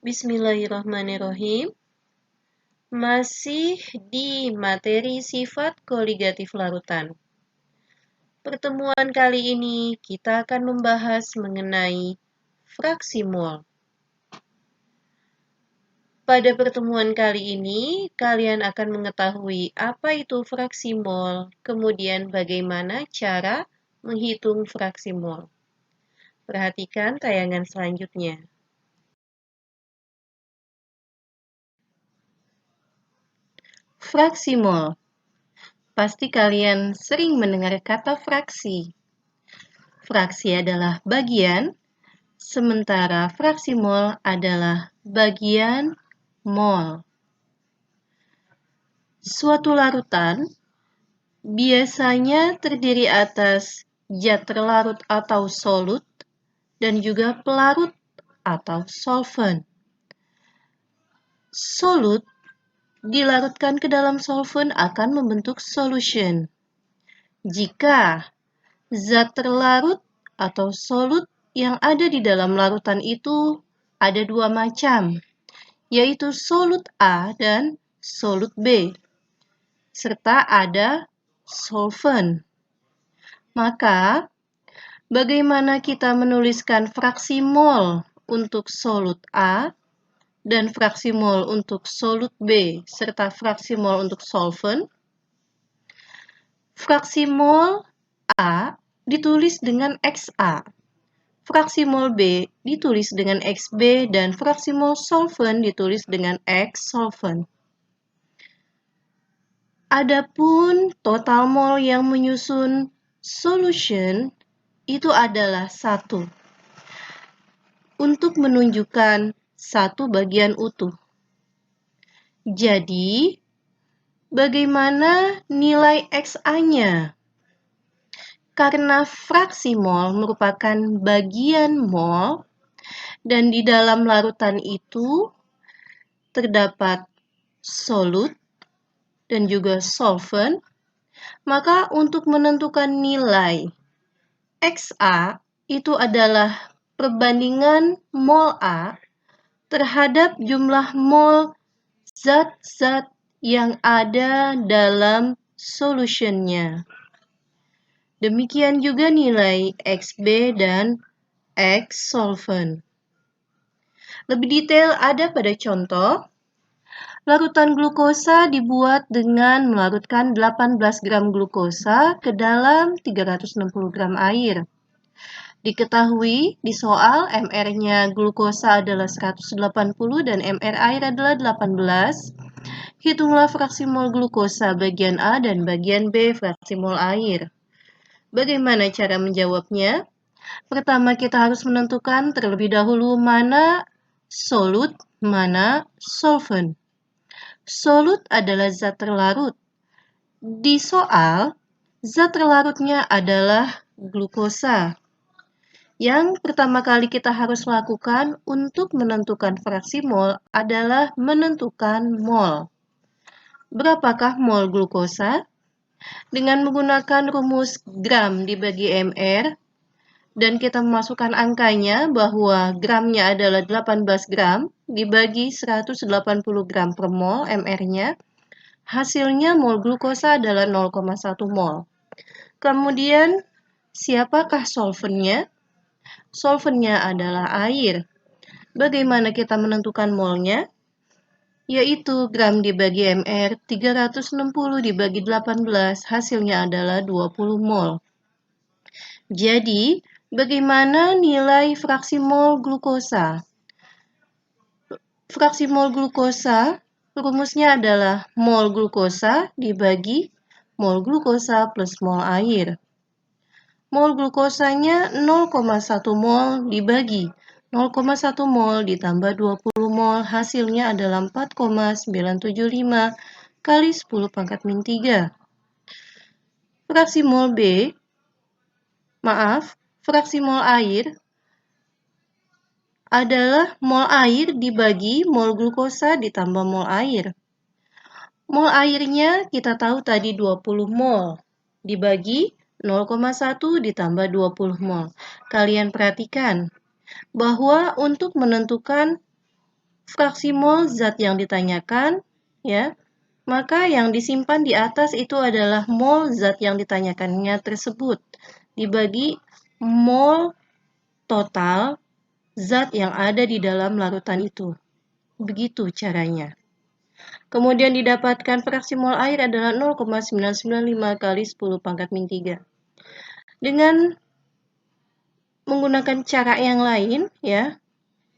Bismillahirrahmanirrahim. Masih di materi sifat koligatif larutan. Pertemuan kali ini kita akan membahas mengenai fraksi mol. Pada pertemuan kali ini, kalian akan mengetahui apa itu fraksi mol, kemudian bagaimana cara menghitung fraksi mol. Perhatikan tayangan selanjutnya. Fraksi mol. Pasti kalian sering mendengar kata fraksi. Fraksi adalah bagian, sementara fraksi mol adalah bagian mol. Suatu larutan biasanya terdiri atas zat terlarut atau solut dan juga pelarut atau solvent. Solut dilarutkan ke dalam solvent akan membentuk solution. Jika zat terlarut atau solut yang ada di dalam larutan itu ada dua macam, yaitu solut A dan solut B, serta ada solvent. Maka, bagaimana kita menuliskan fraksi mol untuk solut A dan fraksi mol untuk solut B, serta fraksi mol untuk solvent? Fraksi mol A ditulis dengan XA. Fraksi mol B ditulis dengan XB dan fraksi mol solvent ditulis dengan X solvent. Adapun total mol yang menyusun solution itu adalah 1. Untuk menunjukkan satu bagian utuh. Jadi, bagaimana nilai XA-nya? Karena fraksi mol merupakan bagian mol, dan di dalam larutan itu terdapat solut dan juga solvent, maka untuk menentukan nilai XA itu adalah perbandingan mol A terhadap jumlah mol zat-zat yang ada dalam solutionnya. Demikian juga nilai XB dan X solvent. Lebih detail ada pada contoh. Larutan glukosa dibuat dengan melarutkan 18 gram glukosa ke dalam 360 gram air. Diketahui di soal MR-nya glukosa adalah 180 dan MR air adalah 18. Hitunglah fraksi mol glukosa bagian A dan bagian B fraksi mol air. Bagaimana cara menjawabnya? Pertama, kita harus menentukan terlebih dahulu mana solut, mana solvent. Solut adalah zat terlarut. Di soal, zat terlarutnya adalah glukosa. Yang pertama kali kita harus lakukan untuk menentukan fraksi mol adalah menentukan mol. Berapakah mol glukosa? Dengan menggunakan rumus gram dibagi MR, dan kita memasukkan angkanya bahwa gramnya adalah 18 gram dibagi 180 gram per mol MR-nya, hasilnya mol glukosa adalah 0,1 mol. Kemudian, siapakah solventnya? Solventnya adalah air. Bagaimana kita menentukan molnya? Yaitu gram dibagi MR, 360 dibagi 18, hasilnya adalah 20 mol. Jadi, bagaimana nilai fraksi mol glukosa? Fraksi mol glukosa, rumusnya adalah mol glukosa dibagi mol glukosa plus mol air. Mol glukosanya 0,1 mol dibagi 0,1 mol ditambah 20 mol, hasilnya adalah 4,975 kali 10 pangkat min 3. Fraksi mol B, fraksi mol air adalah mol air dibagi mol glukosa ditambah mol air. Mol airnya kita tahu tadi 20 mol dibagi 0,1 ditambah 20 mol. Kalian perhatikan bahwa untuk menentukan fraksi mol zat yang ditanyakan, ya, maka yang disimpan di atas itu adalah mol zat yang ditanyakannya tersebut, dibagi mol total zat yang ada di dalam larutan itu. Begitu caranya. Kemudian didapatkan fraksi mol air adalah 0,995 kali 10 pangkat min 3. Dengan menggunakan cara yang lain, ya,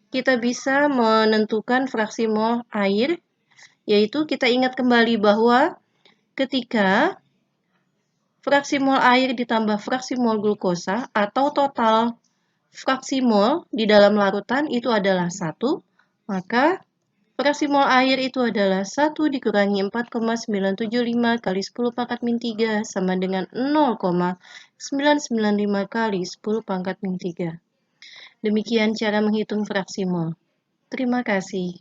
kita bisa menentukan fraksi mol air, yaitu kita ingat kembali bahwa ketika fraksi mol air ditambah fraksi mol glukosa atau total fraksi mol di dalam larutan itu adalah 1, maka fraksi mol air itu adalah 1 dikurangi 4,975 kali 10 pangkat min 3 sama dengan 0,995 kali 10 pangkat min 3. Demikian cara menghitung fraksi mol. Terima kasih.